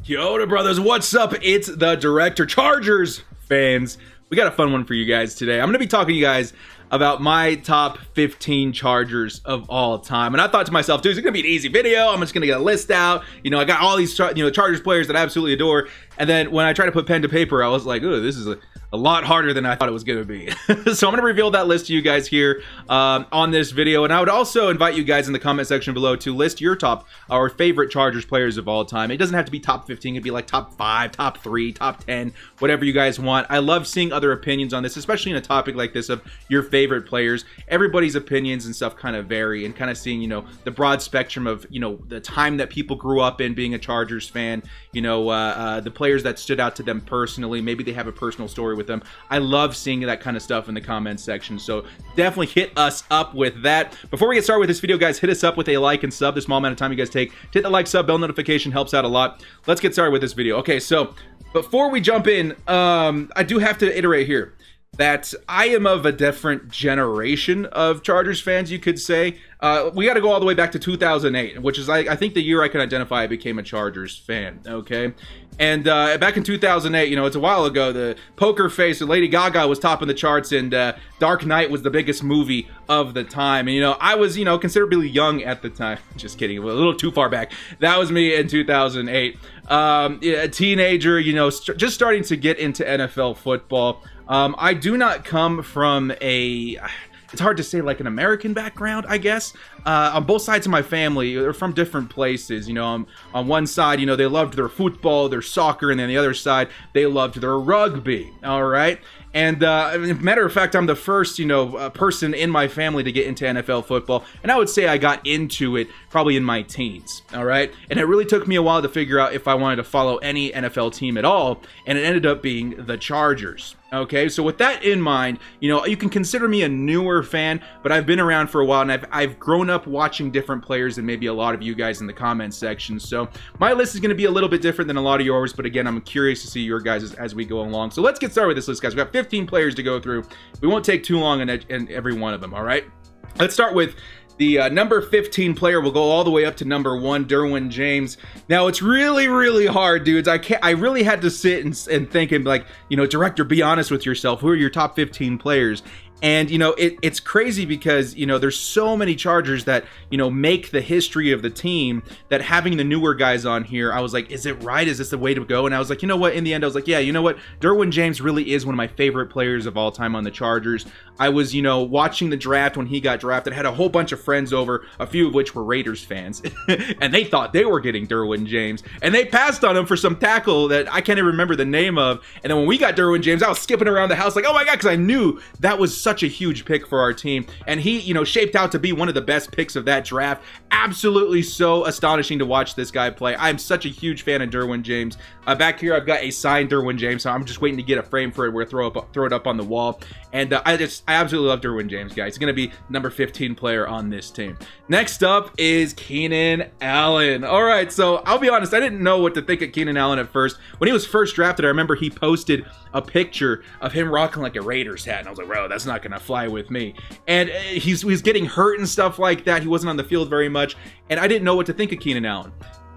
Yoda brothers, what's up? It's the director. Chargers fans, we got a fun one for you guys today. I'm going to be talking to you guys about my top 15 Chargers of all time. And I thought to myself, dude, it's going to be an easy video. I'm just going to get a list out. You know, I got all these Chargers players that I absolutely adore. And then when I tried to put pen to paper, I was like, oh, this is a lot harder than I thought it was going to be. So I'm going to reveal that list to you guys here on this video. And I would also invite you guys in the comment section below to list your top or favorite Chargers players of all time. It doesn't have to be top 15. It'd be like top 5, top 3, top 10, whatever you guys want. I love seeing other opinions on this, especially in a topic like this of your favorite players. Everybody's opinions and stuff kind of vary, and kind of seeing, the broad spectrum of, the time that people grew up in being a Chargers fan, the players that stood out to them personally. Maybe they have a personal story with them. I love seeing that kind of stuff in the comments section, so definitely hit us up with that. Before we get started with this video, guys, hit us up with a like and sub. The small amount of time you guys take to hit the like, sub, bell notification helps out a lot. Let's get started with this video. Okay, so before we jump in, I do have to iterate here that I am of a different generation of Chargers fans, you could say. We got to go all the way back to 2008, which is, I think, the year I can identify I became a Chargers fan, okay? And back in 2008, it's a while ago, the poker face of Lady Gaga was topping the charts, and Dark Knight was the biggest movie of the time. And, I was, considerably young at the time. Just kidding, a little too far back. That was me in 2008. A teenager, just starting to get into NFL football. I do not come from it's hard to say, like, an American background, I guess. On both sides of my family, they're from different places. On one side, they loved their football, their soccer, and then the other side, they loved their rugby, all right? And matter of fact, I'm the first, person in my family to get into NFL football. And I would say I got into it probably in my teens, all right? And it really took me a while to figure out if I wanted to follow any NFL team at all. And it ended up being the Chargers. Okay, so with that in mind, you can consider me a newer fan, but I've been around for a while, and I've grown up watching different players than maybe a lot of you guys in the comments section. So my list is going to be a little bit different than a lot of yours, but again, I'm curious to see your guys as we go along. So let's get started with this list, guys. We've got 15 players to go through. We won't take too long in every one of them, all right? Let's start with the number 15 player. Will go all the way up to number 1, Derwin James. Now, it's really, really hard, dudes. I really had to sit and think and like, director, be honest with yourself. Who are your top 15 players? And, it's crazy because, there's so many Chargers that, make the history of the team, that having the newer guys on here, I was like, is it right? Is this the way to go? And I was like, you know what? In the end, I was like, yeah, you know what? Derwin James really is one of my favorite players of all time on the Chargers. I was, watching the draft when he got drafted. I had a whole bunch of friends over, a few of which were Raiders fans. And they thought they were getting Derwin James. And they passed on him for some tackle that I can't even remember the name of. And then when we got Derwin James, I was skipping around the house like, oh my God, because I knew that was such a huge pick for our team. And he, shaped out to be one of the best picks of that draft. Absolutely so astonishing to watch this guy play. I'm such a huge fan of Derwin James. Back here, I've got a signed Derwin James, so I'm just waiting to get a frame for it. We're throw it up on the wall. And I absolutely love Derwin James, guys. He's going to be number 15 player on this team. Next up is Keenan Allen. All right, so I'll be honest, I didn't know what to think of Keenan Allen at first. When he was first drafted, I remember he posted a picture of him rocking like a Raiders hat, and I was like, bro, that's not going to fly with me. And he was getting hurt and stuff like that. He wasn't on the field very much, and I didn't know what to think of Keenan Allen.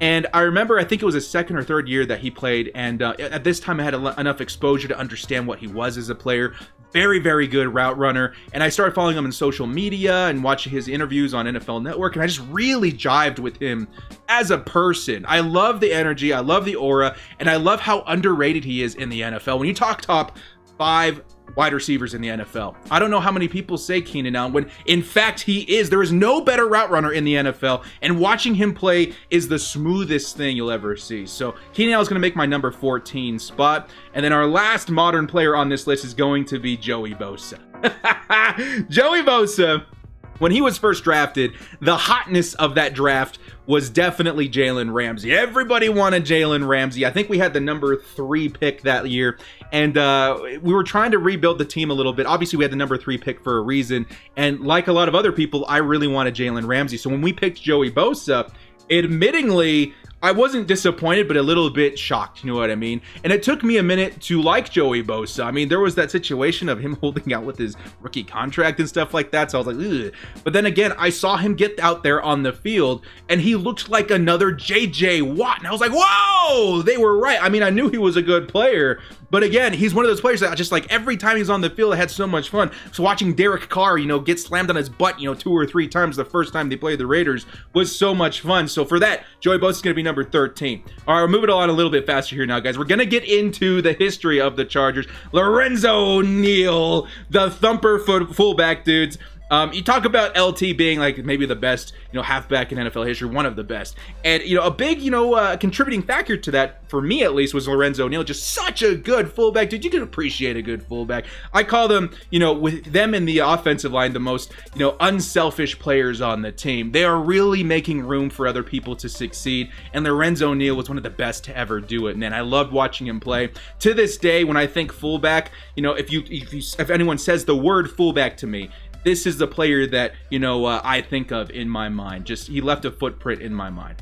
And I remember, I think it was his second or third year that he played, and at this time I had enough exposure to understand what he was as a player. Very, very good route runner, and I started following him on social media and watching his interviews on NFL Network, and I just really jived with him as a person. I love the energy, I love the aura, and I love how underrated he is in the NFL. When you talk top 5 wide receivers in the NFL, I don't know how many people say Keenan Allen, when in fact he is. There is no better route runner in the NFL, and watching him play is the smoothest thing you'll ever see. So Keenan Allen is going to make my number 14 spot. And then our last modern player on this list is going to be Joey Bosa. Joey Bosa, when he was first drafted, the hotness of that draft was definitely Jalen Ramsey. Everybody wanted Jalen Ramsey. I think we had the number 3 pick that year, and we were trying to rebuild the team a little bit. Obviously, we had the number 3 pick for a reason, and like a lot of other people, I really wanted Jalen Ramsey. So when we picked Joey Bosa, admittingly, I wasn't disappointed, but a little bit shocked, you know what I mean? And it took me a minute to like Joey Bosa. I mean, there was that situation of him holding out with his rookie contract and stuff like that, so I was like, ugh. But then again, I saw him get out there on the field, and he looked like another JJ Watt, and I was like, whoa, they were right. I mean, I knew he was a good player, but again, he's one of those players that just like every time he's on the field, I had so much fun. So watching Derek Carr, you know, get slammed on his butt, you know, 2 or 3 times the first time they played the Raiders was so much fun. So for that, Joey Bosa is going to be number 13. All right, we're moving on a little bit faster here now, guys. We're going to get into the history of the Chargers. Lorenzo Neal, the thumper fullback, dudes. You talk about LT being like maybe the best, you know, halfback in NFL history, one of the best. And, you know, a big, you know, contributing factor to that, for me at least, was Lorenzo Neal. Just such a good fullback. Dude, you can appreciate a good fullback. I call them, you know, with them in the offensive line, the most, you know, unselfish players on the team. They are really making room for other people to succeed. And Lorenzo Neal was one of the best to ever do it, man. I loved watching him play. To this day, when I think fullback, you know, if anyone says the word fullback to me, this is the player that, you know, I think of in my mind. Just, he left a footprint in my mind.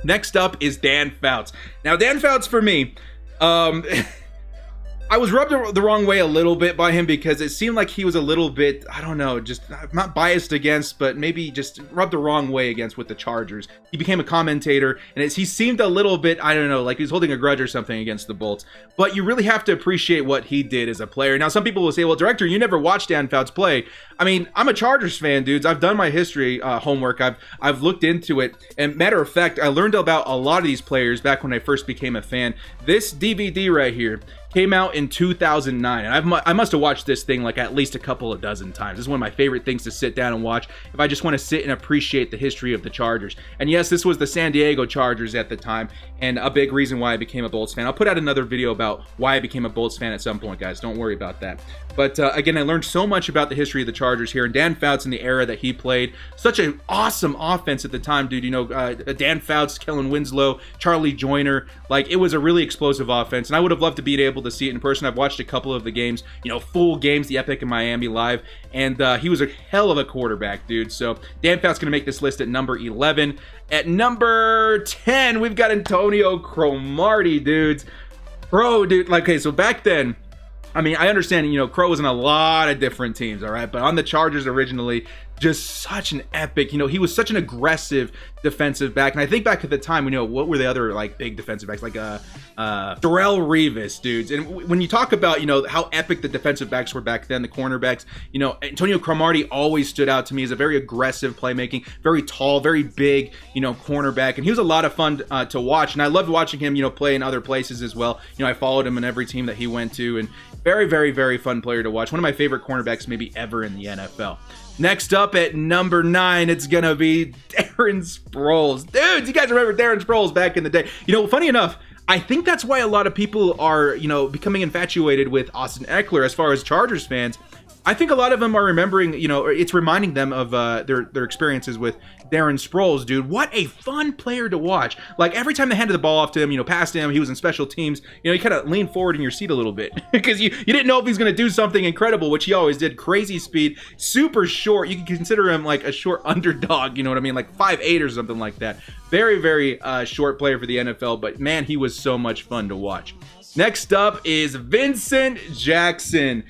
Next up is Dan Fouts. Now, Dan Fouts, for me, I was rubbed the wrong way a little bit by him because it seemed like he was a little bit, I don't know, just not biased against, but maybe just rubbed the wrong way against with the Chargers. He became a commentator, and he seemed a little bit, I don't know, like he was holding a grudge or something against the Bolts. But you really have to appreciate what he did as a player. Now, some people will say, well, director, you never watched Dan Fouts play. I mean, I'm a Chargers fan, dudes. I've done my history homework. I've looked into it. And matter of fact, I learned about a lot of these players back when I first became a fan. This DVD right here came out in 2009, and I must have watched this thing like at least a couple of dozen times. This is one of my favorite things to sit down and watch if I just want to sit and appreciate the history of the Chargers. And yes, this was the San Diego Chargers at the time, and a big reason why I became a Bolts fan. I'll put out another video about why I became a Bolts fan at some point, guys. Don't worry about that. But again, I learned so much about the history of the Chargers here, and Dan Fouts in the era that he played. Such an awesome offense at the time, dude. You know, Dan Fouts, Kellen Winslow, Charlie Joyner. Like, it was a really explosive offense, and I would have loved to be able to see it in person. I've watched a couple of the games, you know, full games, the Epic in Miami live, and he was a hell of a quarterback, dude. So Dan Fouts going to make this list at number 11. At number 10, we've got Antonio Cromartie, dudes. Bro, dude, like, okay, so back then, I mean, I understand, you know, Crow was in a lot of different teams, all right? But on the Chargers originally, just such an epic, you know, he was such an aggressive defensive back. And I think back at the time, you know, what were the other, like, big defensive backs? Like, Darrelle Revis, dudes. And when you talk about, you know, how epic the defensive backs were back then, the cornerbacks, you know, Antonio Cromartie always stood out to me as a very aggressive playmaking, very tall, very big, you know, cornerback. And he was a lot of fun to watch. And I loved watching him, you know, play in other places as well. You know, I followed him in every team that he went to. And very, very, very fun player to watch. One of my favorite cornerbacks maybe ever in the NFL. Next up at number 9, it's going to be Darren Sproles. Dudes, you guys remember Darren Sproles back in the day. You know, funny enough, I think that's why a lot of people are, you know, becoming infatuated with Austin Eckler as far as Chargers fans. I think a lot of them are remembering, you know, it's reminding them of their experiences with Darren Sproles, dude. What a fun player to watch. Like, every time they handed the ball off to him, you know, past him, he was in special teams, you know, you kind of leaned forward in your seat a little bit because you didn't know if he's going to do something incredible, which he always did. Crazy speed, super short. You can consider him like a short underdog, you know what I mean? Like 5'8" or something like that. Very, very short player for the NFL, but man, he was so much fun to watch. Next up is Vincent Jackson.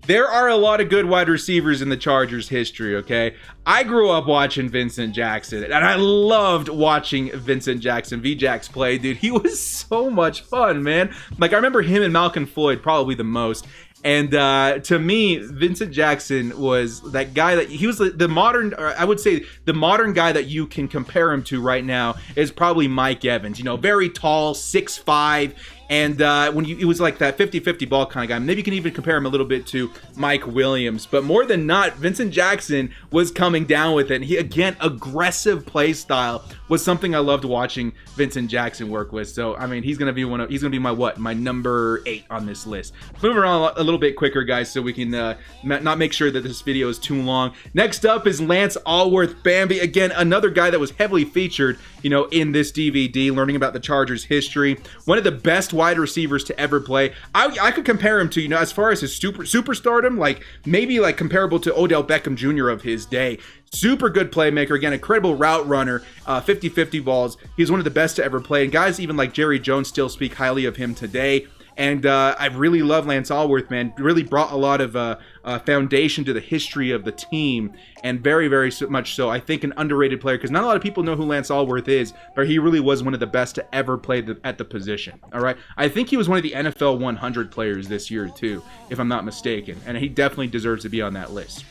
There are a lot of good wide receivers in the Chargers history, okay? I grew up watching Vincent Jackson, and I loved watching Vincent Jackson, V-Jax play, dude. He was so much fun, man. Like, I remember him and Malcolm Floyd probably the most. And to me, Vincent Jackson was that guy that he was the modern, or I would say the modern guy that you can compare him to right now is probably Mike Evans. You know, very tall, 6'5", and he was like that 50-50 ball kind of guy. Maybe you can even compare him a little bit to Mike Williams. But more than not, Vincent Jackson was coming down with it. And he, again, aggressive play style was something I loved watching Vincent Jackson work with. So, I mean, he's going to be my number 8 on this list. Moving on a little bit quicker, guys, so we can not make sure that this video is too long. Next up is Lance Alworth Bambi. Again, another guy that was heavily featured, you know, in this DVD, learning about the Chargers history. One of the best wide wide receivers to ever play. I could compare him to, you know, as far as his superstardom, like maybe like comparable to Odell Beckham Jr. of his day. Super good playmaker. Again, incredible route runner, 50-50 balls. He's one of the best to ever play. And guys even like Jerry Jones still speak highly of him today. And I really love Lance Alworth, man. Really brought a lot of foundation to the history of the team, and very, very much so. I think an underrated player, because not a lot of people know who Lance Alworth is, but he really was one of the best to ever play at the position. All right, I think he was one of the NFL 100 players this year too, if I'm not mistaken, and he definitely deserves to be on that list.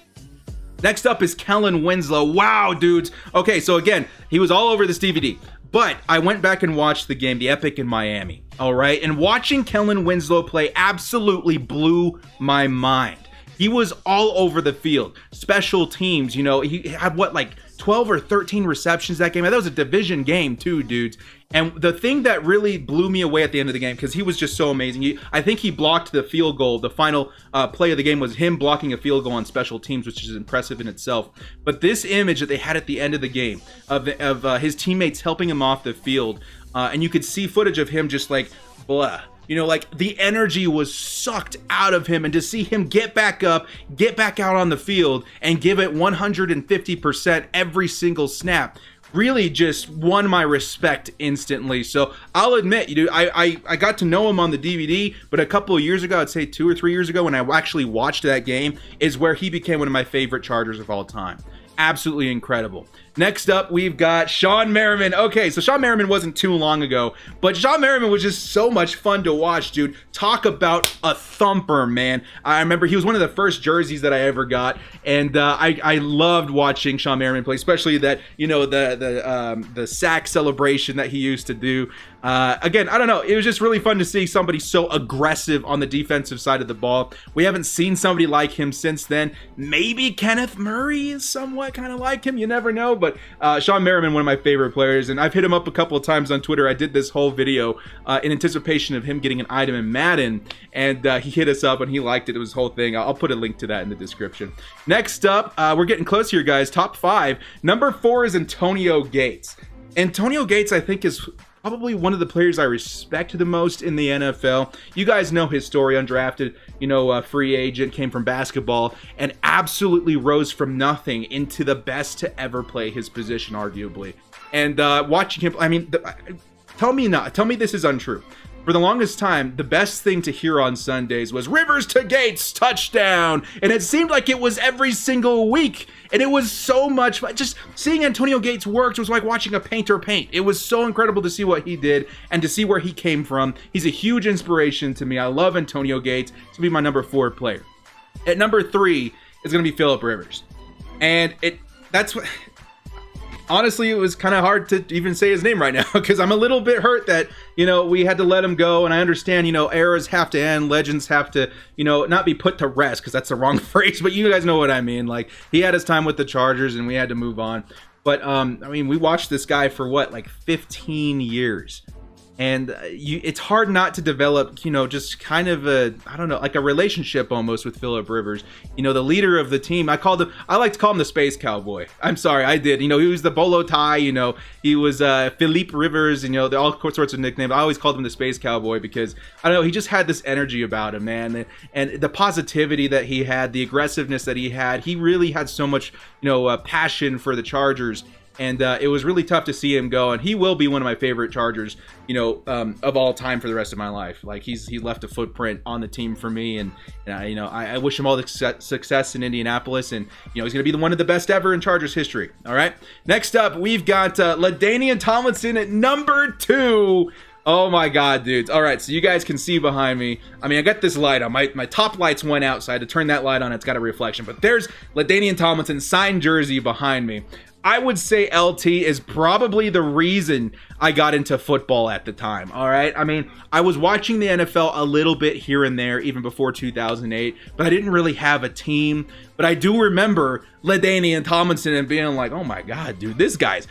Next up is Kellen Winslow. Wow, dudes. Okay, so again, he was all over this DVD. But I went back and watched the game, the Epic in Miami, all right? And watching Kellen Winslow play absolutely blew my mind. He was all over the field. Special teams, you know, he had what, like 12 or 13 receptions that game. That was a division game too, dudes. And the thing that really blew me away at the end of the game, because he was just so amazing. I think he blocked the field goal. The final play of the game was him blocking a field goal on special teams, which is impressive in itself. But this image that they had at the end of the game of his teammates helping him off the field, and you could see footage of him just like, blah. You know, like the energy was sucked out of him, and to see him get back up, get back out on the field, and give it 150% every single snap really just won my respect instantly. So I'll admit, you know, I got to know him on the DVD, but a couple of years ago, I'd say 2 or 3 years ago, when I actually watched that game, is where he became one of my favorite Chargers of all time. Absolutely incredible. Next up, we've got Shawne Merriman. Okay, so Shawne Merriman wasn't too long ago, but Shawne Merriman was just so much fun to watch, dude. Talk about a thumper, man. I remember he was one of the first jerseys that I ever got, and I loved watching Shawne Merriman play, especially that, you know, the sack celebration that he used to do. Again, I don't know. It was just really fun to see somebody so aggressive on the defensive side of the ball. We haven't seen somebody like him since then. Maybe Kenneth Murray is somewhat kind of like him. You never know. But Shawne Merriman, one of my favorite players, and I've hit him up a couple of times on Twitter. I did this whole video in anticipation of him getting an item in Madden, and he hit us up and he liked it. It was the whole thing. I'll put a link to that in the description. Next up, we're getting close here, guys. Top 5. Number 4 is Antonio Gates. Antonio Gates, I think, is probably one of the players I respect the most in the NFL. You guys know his story, undrafted, you know, free agent, came from basketball, and absolutely rose from nothing into the best to ever play his position, arguably. And watching him, I mean, tell me this is untrue. For the longest time, the best thing to hear on Sundays was Rivers to Gates, touchdown. And it seemed like it was every single week. And it was so much fun. Just seeing Antonio Gates work was like watching a painter paint. It was so incredible to see what he did and to see where he came from. He's a huge inspiration to me. I love Antonio Gates. He's going to be my number 4 player. At number 3 is going to be Phillip Rivers. And that's what... Honestly, it was kind of hard to even say his name right now, because I'm a little bit hurt that, you know, we had to let him go. And I understand, you know, eras have to end, legends have to, you know, not be put to rest, because that's the wrong phrase, but you guys know what I mean. Like, he had his time with the Chargers and we had to move on. But I mean, we watched this guy for what, like 15 years. And it's hard not to develop, you know, just kind of a, I don't know, like a relationship almost with Phillip Rivers. You know, the leader of the team. I like to call him the Space Cowboy. I'm sorry, I did. You know, he was the bolo tie, you know, he was Philippe Rivers, you know, all sorts of nicknames. I always called him the Space Cowboy because, I don't know, he just had this energy about him, man. And the positivity that he had, the aggressiveness that he had, he really had so much, you know, passion for the Chargers. And it was really tough to see him go, and he will be one of my favorite Chargers, you know, of all time for the rest of my life. Like, he left a footprint on the team for me, and you know, I wish him all the success in Indianapolis, and you know, he's going to be one of the best ever in Chargers history. All right, next up, we've got LaDainian Tomlinson at number 2. Oh my God, dudes. All right, so you guys can see behind me. I mean, I got this light on. My top lights went out, so I had to turn that light on. It's got a reflection, but there's LaDainian Tomlinson signed jersey behind me. I would say LT is probably the reason I got into football at the time, all right? I mean, I was watching the NFL a little bit here and there, even before 2008, but I didn't really have a team. but I do remember LaDainian Tomlinson and being like, oh my God, dude, this guy's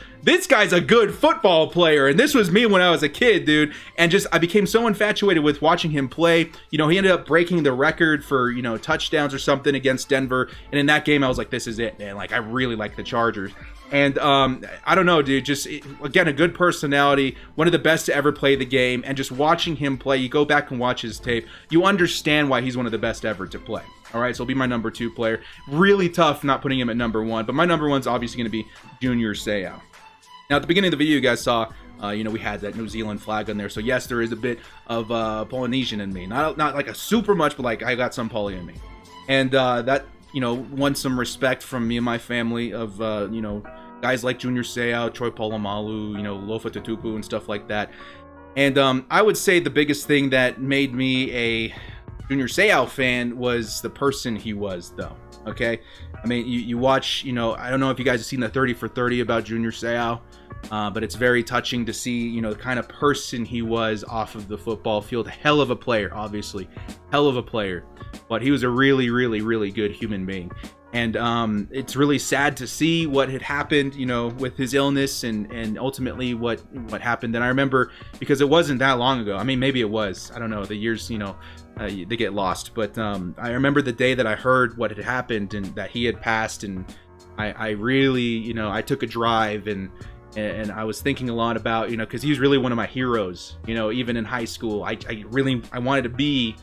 a good football player. And this was me when I was a kid, dude. And I became so infatuated with watching him play. He ended up breaking the record for, touchdowns or something against Denver. And in that game, I was like, this is it, man. Like, I really like the Chargers. And I don't know, dude, again, a good personality, one of the best to ever play the game. And just watching him play, you go back and watch his tape, you understand why he's one of the best ever to play. All right, so he'll be my number 2 player. Really tough not putting him at number 1, but my number 1's obviously going to be Junior Seau. Now, at the beginning of the video, you guys saw, we had that New Zealand flag on there. So yes, there is a bit of Polynesian in me. Not like a super much, but like I got some Poly in me. And that, won some respect from me and my family of, guys like Junior Seau, Troy Polamalu, Lofa Tatupu and stuff like that. And I would say the biggest thing that made me a Junior Seau fan was the person he was, though. Okay, I mean, you watch, I don't know if you guys have seen the 30 for 30 about Junior Seau, but it's very touching to see, the kind of person he was off of the football field. Hell of a player, obviously, hell of a player, but he was a really, really, really good human being. And it's really sad to see what had happened, with his illness and ultimately what happened. And I remember, because it wasn't that long ago. I mean, maybe it was. I don't know. The years, they get lost. But I remember the day that I heard what had happened and that he had passed. And I really, I took a drive and I was thinking a lot about, because he was really one of my heroes, even in high school. I wanted to be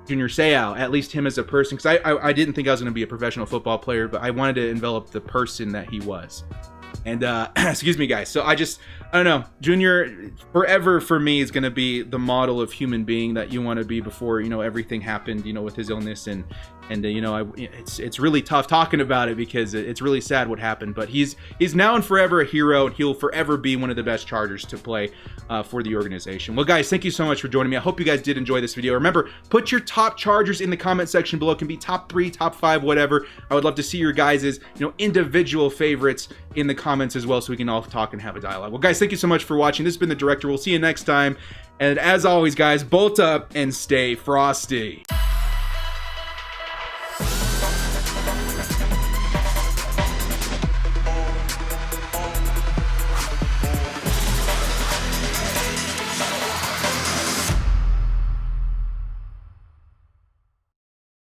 Junior Seau, at least him as a person, because I didn't think I was going to be a professional football player, but I wanted to envelop the person that he was. And excuse me, guys. So I don't know. Junior forever for me is going to be the model of human being that you want to be before everything happened with his illness and it's really tough talking about it because it's really sad what happened. But he's now and forever a hero, and he'll forever be one of the best Chargers to play for the organization. Well, guys, thank you so much for joining me. I hope you guys did enjoy this video. Remember, put your top Chargers in the comment section below. It can be top 3, top 5, whatever. I would love to see your guys' individual favorites in the comments as well, so we can all talk and have a dialogue. Well, guys, thank you so much for watching. This has been The Director. We'll see you next time. And as always, guys, bolt up and stay frosty.